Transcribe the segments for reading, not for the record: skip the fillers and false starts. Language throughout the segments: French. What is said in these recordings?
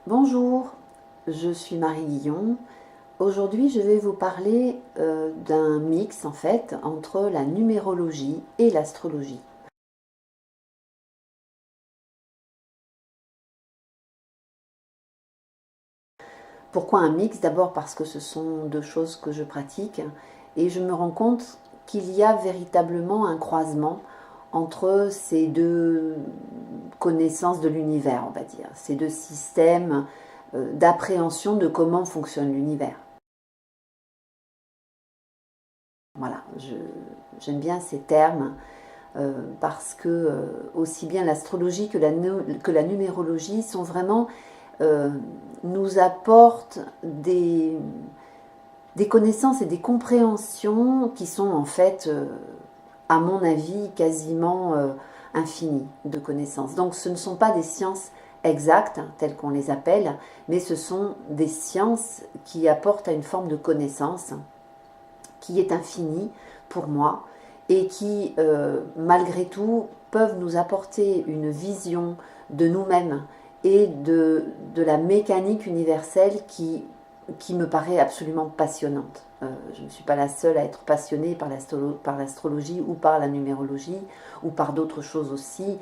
Bonjour, je suis Marie Guillon. Aujourd'hui, je vais vous parler d'un mix en fait entre la numérologie et l'astrologie. Pourquoi un mix? D'abord parce que ce sont deux choses que je pratique et je me rends compte qu'il y a véritablement un croisement entre ces deux connaissances de l'univers, on va dire, ces deux systèmes d'appréhension de comment fonctionne l'univers. Voilà, j'aime bien ces termes parce que aussi bien l'astrologie que la numérologie sont vraiment, nous apportent des connaissances et des compréhensions qui sont en fait, à mon avis, quasiment infinies de connaissances. Donc ce ne sont pas des sciences exactes, telles qu'on les appelle, mais ce sont des sciences qui apportent à une forme de connaissance qui est infinie pour moi et qui, malgré tout, peuvent nous apporter une vision de nous-mêmes et de la mécanique universelle qui me paraît absolument passionnante. Je ne suis pas la seule à être passionnée par l'astrologie ou par la numérologie ou par d'autres choses aussi,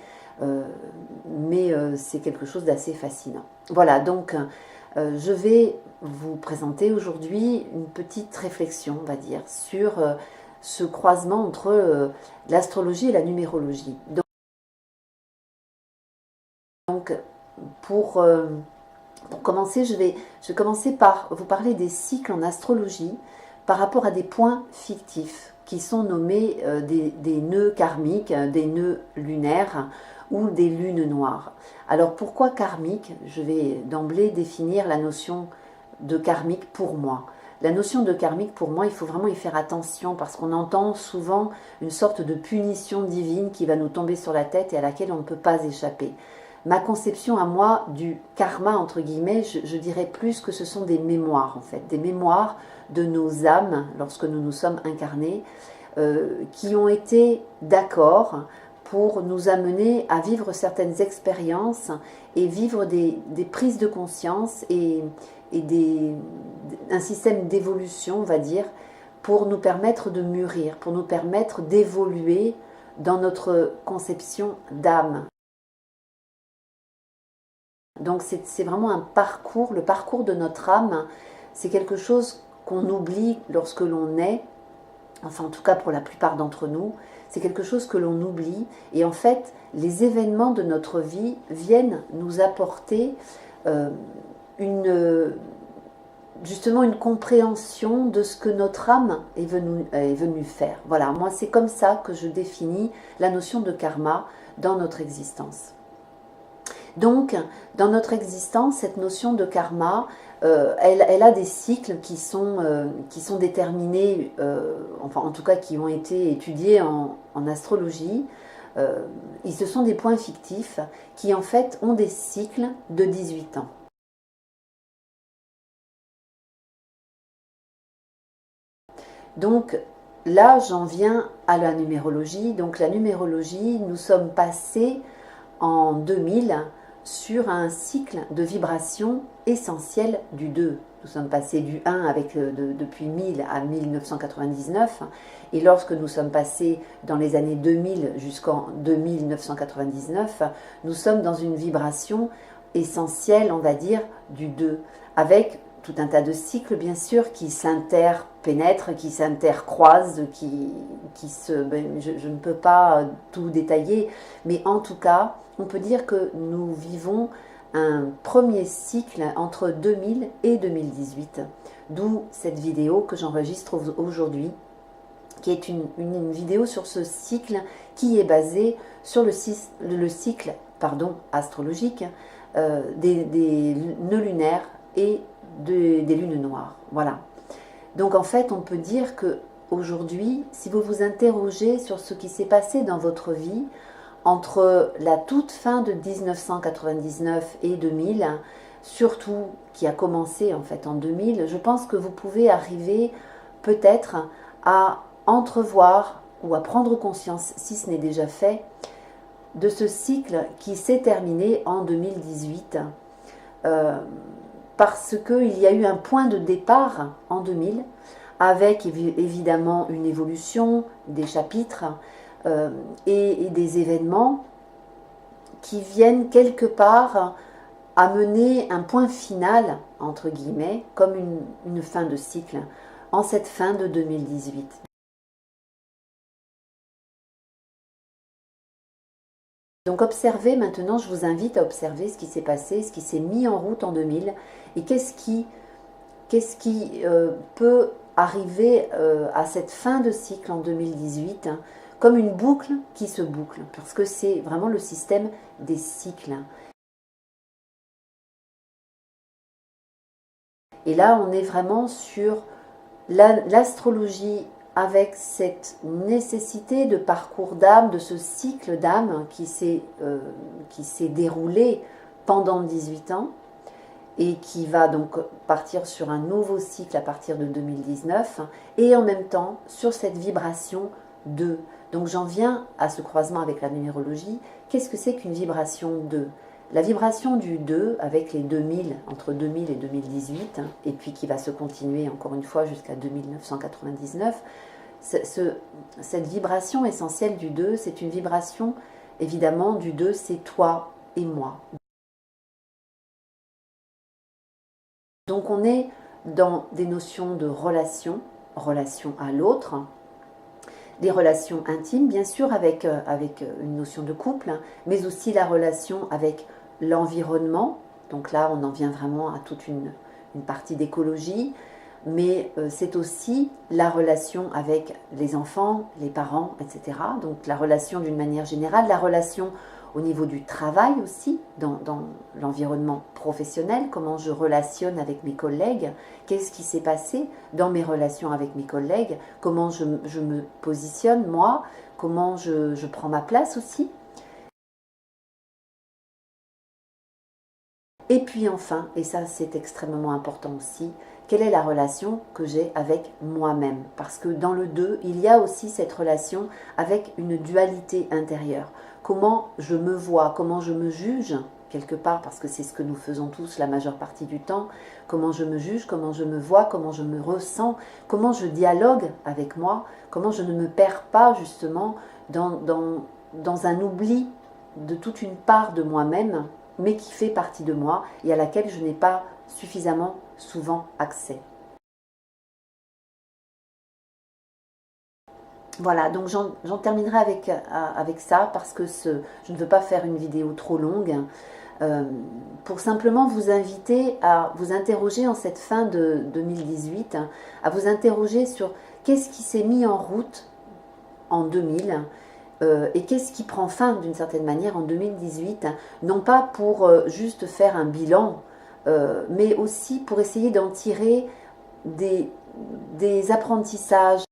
mais c'est quelque chose d'assez fascinant. Voilà, donc je vais vous présenter aujourd'hui une petite réflexion, on va dire, sur ce croisement entre l'astrologie et la numérologie. Donc pour commencer, je vais commencer par vous parler des cycles en astrologie par rapport à des points fictifs qui sont nommés des nœuds karmiques, des nœuds lunaires ou des lunes noires. Alors pourquoi karmique? Je vais d'emblée définir la notion de karmique pour moi. La notion de karmique pour moi, il faut vraiment y faire attention parce qu'on entend souvent une sorte de punition divine qui va nous tomber sur la tête et à laquelle on ne peut pas échapper. Ma conception à moi du karma, entre guillemets, je dirais plus que ce sont des mémoires en fait, des mémoires de nos âmes lorsque nous nous sommes incarnés, qui ont été d'accord pour nous amener à vivre certaines expériences et vivre des prises de conscience et un système d'évolution, on va dire, pour nous permettre de mûrir, pour nous permettre d'évoluer dans notre conception d'âme. Donc c'est vraiment un parcours, le parcours de notre âme, c'est quelque chose qu'on oublie lorsque l'on est, enfin en tout cas pour la plupart d'entre nous, c'est quelque chose que l'on oublie et en fait les événements de notre vie viennent nous apporter justement une compréhension de ce que notre âme est venue faire. Voilà, moi c'est comme ça que je définis la notion de karma dans notre existence. Donc, dans notre existence, cette notion de karma, elle a des cycles qui sont déterminés, enfin en tout cas qui ont été étudiés en astrologie. Ce sont des points fictifs qui en fait ont des cycles de 18 ans. Donc là, j'en viens à la numérologie. Donc la numérologie, nous sommes passés en 2000 sur un cycle de vibration essentielle du 2. Nous sommes passés du 1 depuis 1000 à 1999 et lorsque nous sommes passés dans les années 2000 jusqu'en 2999, nous sommes dans une vibration essentielle, on va dire, du 2, avec tout un tas de cycles bien sûr qui s'interpénètrent, qui s'intercroisent, je ne peux pas tout détailler, mais en tout cas, on peut dire que nous vivons un premier cycle entre 2000 et 2018, d'où cette vidéo que j'enregistre aujourd'hui, qui est une vidéo sur ce cycle qui est basé sur le cycle astrologique des nœuds lunaires et des lunes noires. Voilà. Donc en fait, on peut dire que aujourd'hui, si vous vous interrogez sur ce qui s'est passé dans votre vie entre la toute fin de 1999 et 2000, surtout qui a commencé en fait en 2000, je pense que vous pouvez arriver peut-être à entrevoir ou à prendre conscience, si ce n'est déjà fait, de ce cycle qui s'est terminé en 2018 parce qu'il y a eu un point de départ en 2000, avec évidemment une évolution des chapitres et des événements qui viennent quelque part amener un point final, entre guillemets, comme une fin de cycle, en cette fin de 2018. Donc observez maintenant, je vous invite à observer ce qui s'est passé, ce qui s'est mis en route en 2000 et qu'est-ce qui peut arriver à cette fin de cycle en 2018 hein, comme une boucle qui se boucle, parce que c'est vraiment le système des cycles. Et là, on est vraiment sur l'astrologie avec cette nécessité de parcours d'âme, de ce cycle d'âme qui s'est déroulé pendant 18 ans et qui va donc partir sur un nouveau cycle à partir de 2019 et en même temps sur cette vibration 2. Donc j'en viens à ce croisement avec la numérologie. Qu'est-ce que c'est qu'une vibration 2 ? La vibration du 2 avec les 2000, entre 2000 et 2018, et puis qui va se continuer encore une fois jusqu'à 2999, cette vibration essentielle du 2, c'est une vibration, évidemment, du 2, c'est toi et moi. Donc on est dans des notions de relation à l'autre, des relations intimes, bien sûr, avec une notion de couple, mais aussi la relation avec l'environnement. Donc là, on en vient vraiment à toute une partie d'écologie, mais c'est aussi la relation avec les enfants, les parents, etc. Donc la relation d'une manière générale, la relation au niveau du travail aussi, dans l'environnement professionnel, comment je relationne avec mes collègues, qu'est-ce qui s'est passé dans mes relations avec mes collègues, comment je me positionne moi, comment je prends ma place aussi. Et puis enfin, et ça c'est extrêmement important aussi, quelle est la relation que j'ai avec moi-même? Parce que dans le 2, il y a aussi cette relation avec une dualité intérieure. Comment je me vois, comment je me juge, quelque part, parce que c'est ce que nous faisons tous la majeure partie du temps, comment je me juge, comment je me vois, comment je me ressens, comment je dialogue avec moi, comment je ne me perds pas justement dans un oubli de toute une part de moi-même, mais qui fait partie de moi et à laquelle je n'ai pas suffisamment souvent accès. Voilà, donc j'en terminerai avec ça parce que je ne veux pas faire une vidéo trop longue. Pour simplement vous inviter à vous interroger en cette fin de 2018, à vous interroger sur qu'est-ce qui s'est mis en route en 2000 et qu'est-ce qui prend fin d'une certaine manière en 2018, non pas pour juste faire un bilan, mais aussi pour essayer d'en tirer des apprentissages,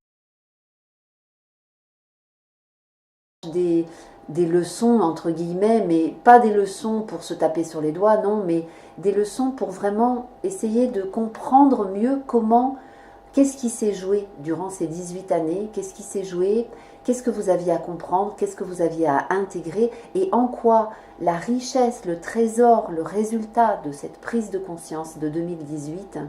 des leçons entre guillemets, mais pas des leçons pour se taper sur les doigts, non, mais des leçons pour vraiment essayer de comprendre mieux qu'est-ce qui s'est joué durant ces 18 années, qu'est-ce qui s'est joué, qu'est-ce que vous aviez à comprendre, qu'est-ce que vous aviez à intégrer et en quoi la richesse, le trésor, le résultat de cette prise de conscience de 2018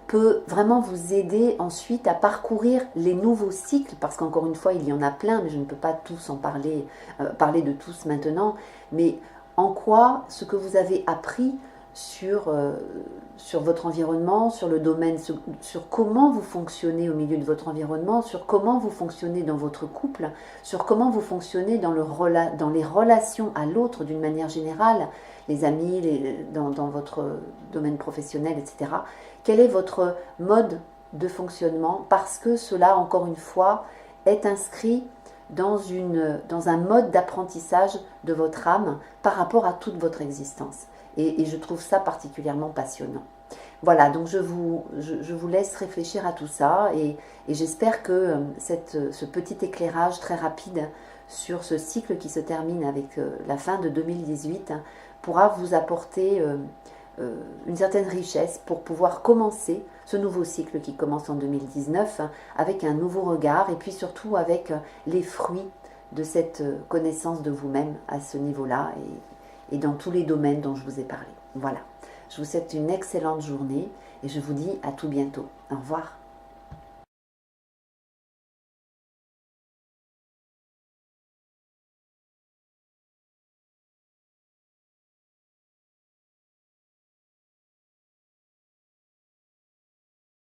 peut vraiment vous aider ensuite à parcourir les nouveaux cycles, parce qu'encore une fois, il y en a plein, mais je ne peux pas tous en parler, parler de tous maintenant, mais en quoi ce que vous avez appris sur votre environnement, sur le domaine, sur comment vous fonctionnez au milieu de votre environnement, sur comment vous fonctionnez dans votre couple, sur comment vous fonctionnez dans les relations à l'autre d'une manière générale, les amis, dans votre domaine professionnel, etc. Quel est votre mode de fonctionnement? Parce que cela, encore une fois, est inscrit dans un mode d'apprentissage de votre âme par rapport à toute votre existence. Et je trouve ça particulièrement passionnant. Voilà, donc je vous laisse réfléchir à tout ça et j'espère que ce petit éclairage très rapide sur ce cycle qui se termine avec la fin de 2018 pourra vous apporter une certaine richesse pour pouvoir commencer ce nouveau cycle qui commence en 2019 avec un nouveau regard et puis surtout avec les fruits de cette connaissance de vous-même à ce niveau-là et dans tous les domaines dont je vous ai parlé. Voilà. Je vous souhaite une excellente journée et je vous dis à tout bientôt. Au revoir.